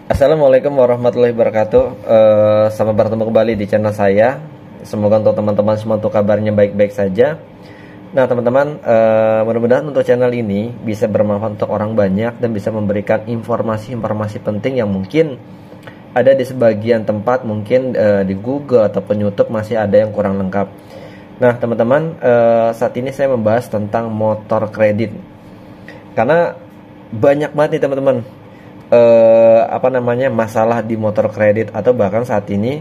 Assalamualaikum warahmatullahi wabarakatuh. Selamat bertemu kembali di channel saya. Semoga untuk teman-teman semua untuk kabarnya baik-baik saja. Nah teman-teman, mudah-mudahan untuk channel ini bisa bermanfaat untuk orang banyak dan bisa memberikan informasi-informasi penting yang mungkin ada di sebagian tempat, mungkin di Google ataupun YouTube masih ada yang kurang lengkap. Nah teman-teman, saat ini saya membahas tentang motor kredit, karena banyak banget nih teman-teman masalah di motor kredit, atau bahkan saat ini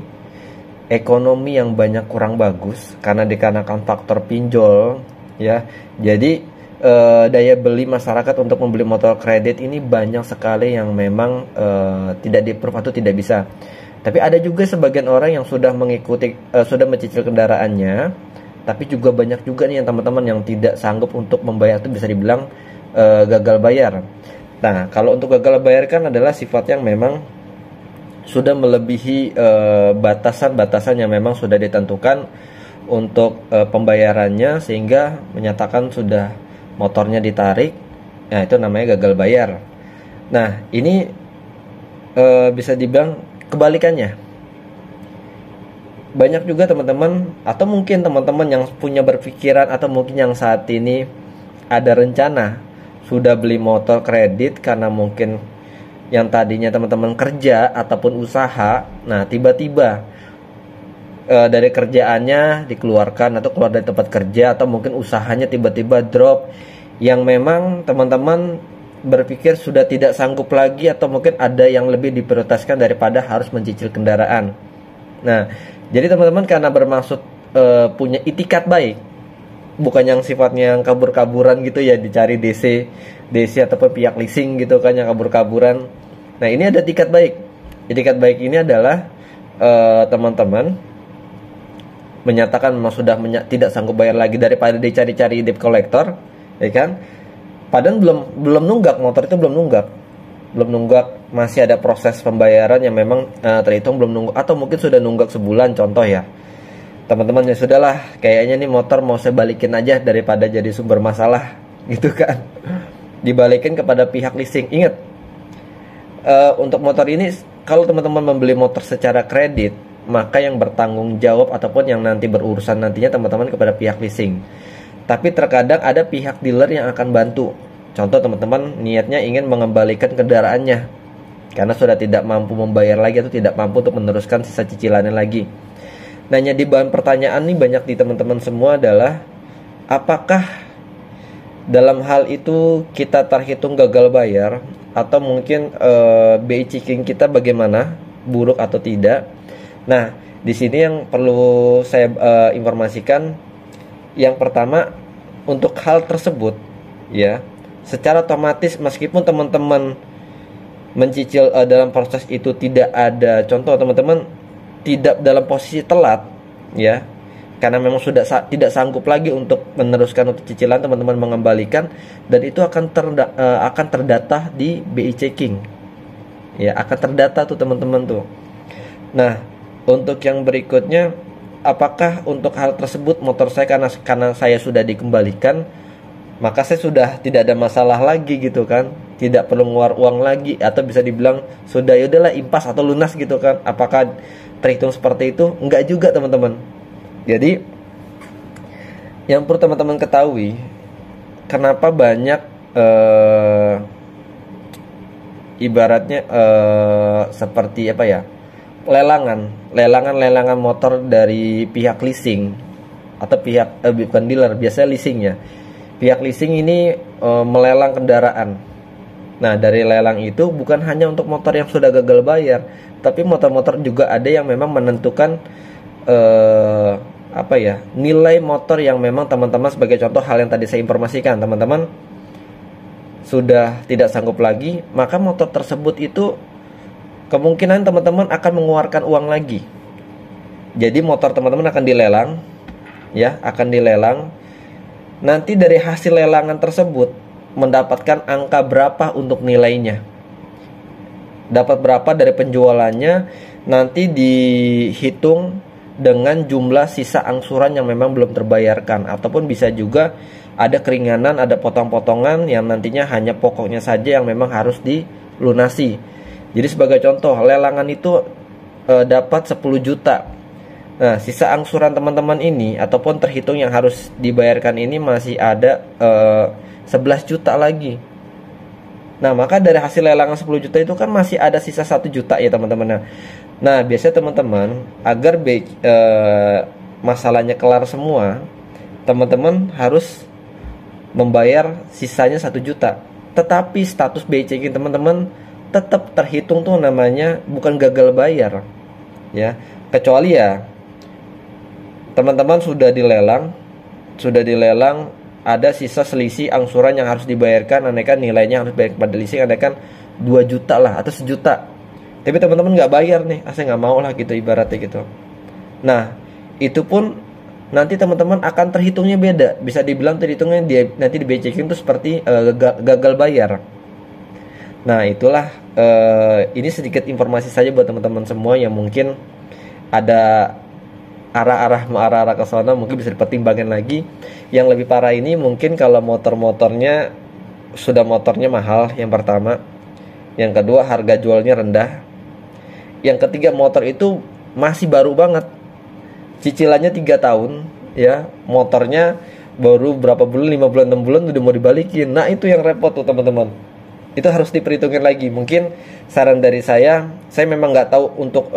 ekonomi yang banyak kurang bagus karena dikarenakan faktor pinjol ya. Jadi daya beli masyarakat untuk membeli motor kredit ini banyak sekali yang memang tidak di-approve atau tidak bisa. Tapi ada juga sebagian orang yang sudah mengikuti sudah mencicil kendaraannya, tapi juga banyak juga nih yang teman-teman yang tidak sanggup untuk membayar, itu bisa dibilang gagal bayar. Nah, kalau untuk gagal bayar kan adalah sifat yang memang sudah melebihi batasan-batasan yang memang sudah ditentukan untuk pembayarannya, sehingga menyatakan sudah motornya ditarik. Nah, itu namanya gagal bayar. Nah, ini bisa dibilang kebalikannya. Banyak juga teman-teman, atau mungkin teman-teman yang punya berpikiran, atau mungkin yang saat ini ada rencana sudah beli motor kredit karena mungkin yang tadinya teman-teman kerja ataupun usaha, nah tiba-tiba dari kerjaannya dikeluarkan atau keluar dari tempat kerja, atau mungkin usahanya tiba-tiba drop, yang memang teman-teman berpikir sudah tidak sanggup lagi, atau mungkin ada yang lebih diprioritaskan daripada harus mencicil kendaraan. Nah, jadi teman-teman karena bermaksud punya itikat baik, bukan yang sifatnya yang kabur-kaburan gitu ya, dicari DC ataupun pihak leasing gitu kan yang kabur-kaburan. Nah, ini ada itikat baik. Itikat baik ini adalah teman-teman menyatakan memang sudah tidak sanggup bayar lagi daripada dicari-cari debt collector, ya kan? Padahal belum nunggak, motor itu belum nunggak, masih ada proses pembayaran yang memang terhitung belum nunggak, atau mungkin sudah nunggak sebulan contoh ya. Teman-teman, ya sudahlah, kayaknya nih motor mau saya balikin aja daripada jadi sumber masalah gitu kan. Dibalikin kepada pihak leasing. Ingat, untuk motor ini kalau teman-teman membeli motor secara kredit, maka yang bertanggung jawab ataupun yang nanti berurusan nantinya teman-teman kepada pihak leasing. Tapi terkadang ada pihak dealer yang akan bantu. Contoh, teman-teman niatnya ingin mengembalikan kendaraannya karena sudah tidak mampu membayar lagi atau tidak mampu untuk meneruskan sisa cicilannya lagi. Nah, jadi bahan pertanyaan nih banyak di teman-teman semua adalah, apakah dalam hal itu kita terhitung gagal bayar, atau mungkin BI checking kita bagaimana, buruk atau tidak? Nah, di sini yang perlu saya informasikan, yang pertama, untuk hal tersebut ya, secara otomatis meskipun teman-teman mencicil dalam proses itu tidak ada, contoh teman-teman tidak dalam posisi telat ya, karena memang sudah tidak sanggup lagi untuk meneruskan untuk cicilan, teman-teman mengembalikan, dan itu akan terdata di BI checking ya, akan terdata tuh teman-teman tuh. Nah, untuk yang berikutnya, apakah untuk hal tersebut motor saya karena saya sudah dikembalikan, maka saya sudah tidak ada masalah lagi gitu kan, tidak perlu ngeluar uang lagi, atau bisa dibilang sudah yaudahlah impas atau lunas gitu kan? Apakah terhitung seperti itu? Enggak juga teman-teman. Jadi yang perlu teman-teman ketahui, kenapa banyak ibaratnya seperti apa ya, lelangan motor dari pihak leasing atau pihak bukan dealer, biasanya leasing ya. Pihak leasing ini melelang kendaraan. Nah, dari lelang itu bukan hanya untuk motor yang sudah gagal bayar, tapi motor-motor juga ada yang memang menentukan nilai motor yang memang teman-teman, sebagai contoh hal yang tadi saya informasikan, teman-teman sudah tidak sanggup lagi, maka motor tersebut itu kemungkinan teman-teman akan mengeluarkan uang lagi. Jadi motor teman-teman akan dilelang ya, akan dilelang. Nanti dari hasil lelangan tersebut mendapatkan angka berapa untuk nilainya, dapat berapa dari penjualannya, nanti dihitung dengan jumlah sisa angsuran yang memang belum terbayarkan, ataupun bisa juga ada keringanan, ada potong-potongan yang nantinya hanya pokoknya saja yang memang harus dilunasi. Jadi sebagai contoh, lelangan itu dapat 10 juta. Nah, sisa angsuran teman-teman ini ataupun terhitung yang harus dibayarkan ini masih ada 11 juta lagi. Nah, maka dari hasil lelangan 10 juta itu kan masih ada sisa 1 juta ya teman-teman. Nah, biasanya teman-teman agar masalahnya kelar semua, teman-teman harus membayar sisanya 1 juta. Tetapi status BI checking teman-teman tetap terhitung tuh namanya bukan gagal bayar. Ya, kecuali ya teman-teman sudah dilelang, ada sisa selisih angsuran yang harus dibayarkan, andaikan nilainya harus bayar kepada leasing, andaikan 2 juta lah atau 1 juta. Tapi teman-teman nggak bayar nih, saya nggak mau lah gitu ibaratnya gitu. Nah, itu pun nanti teman-teman akan terhitungnya beda. Bisa dibilang terhitungnya nanti di BI checking itu seperti gagal bayar. Nah, itulah ini sedikit informasi saja buat teman-teman semua yang mungkin ada arah-arah ke sana, mungkin bisa dipertimbangkan lagi. Yang lebih parah ini mungkin kalau motornya mahal, yang pertama. Yang kedua, harga jualnya rendah. Yang ketiga, motor itu masih baru banget. Cicilannya 3 tahun ya. Motornya baru berapa bulan, 5 bulan, 6 bulan udah mau dibalikin. Nah, itu yang repot tuh teman-teman. Itu harus diperhitungkan lagi. Mungkin saran dari saya memang nggak tahu untuk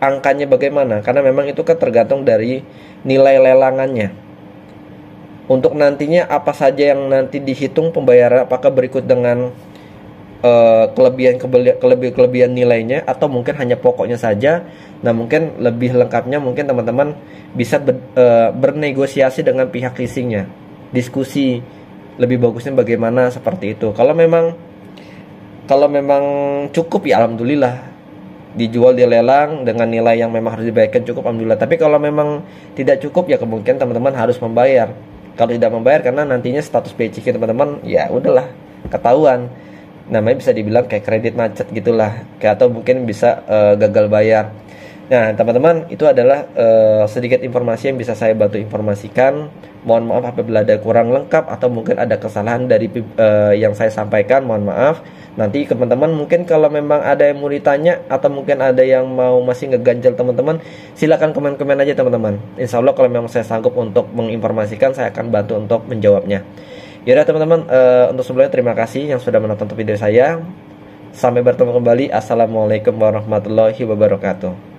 angkanya bagaimana, karena memang itu kan tergantung dari nilai lelangannya. Untuk nantinya apa saja yang nanti dihitung pembayaran, apakah berikut dengan kelebihan nilainya atau mungkin hanya pokoknya saja. Nah, mungkin lebih lengkapnya mungkin teman-teman bisa bernegosiasi dengan pihak leasingnya, diskusi lebih bagusnya bagaimana seperti itu. Kalau memang cukup ya alhamdulillah, dijual di lelang dengan nilai yang memang harus dibayarkan cukup alhamdulillah. Tapi kalau memang tidak cukup ya kemungkinan teman-teman harus membayar. Kalau tidak membayar, karena nantinya status BI checking teman-teman ya udahlah ketahuan, namanya bisa dibilang kayak kredit macet gitulah, kayak atau mungkin bisa gagal bayar. Nah teman-teman, itu adalah sedikit informasi yang bisa saya bantu informasikan. Mohon maaf apabila ada kurang lengkap atau mungkin ada kesalahan dari yang saya sampaikan, mohon maaf. Nanti teman-teman mungkin kalau memang ada yang mau ditanya atau mungkin ada yang mau masih ngeganjel teman-teman, silakan komen-komen aja teman-teman. Insya Allah kalau memang saya sanggup untuk menginformasikan, saya akan bantu untuk menjawabnya. Yaudah teman-teman, untuk sebelumnya terima kasih yang sudah menonton video saya. Sampai bertemu kembali. Assalamualaikum warahmatullahi wabarakatuh.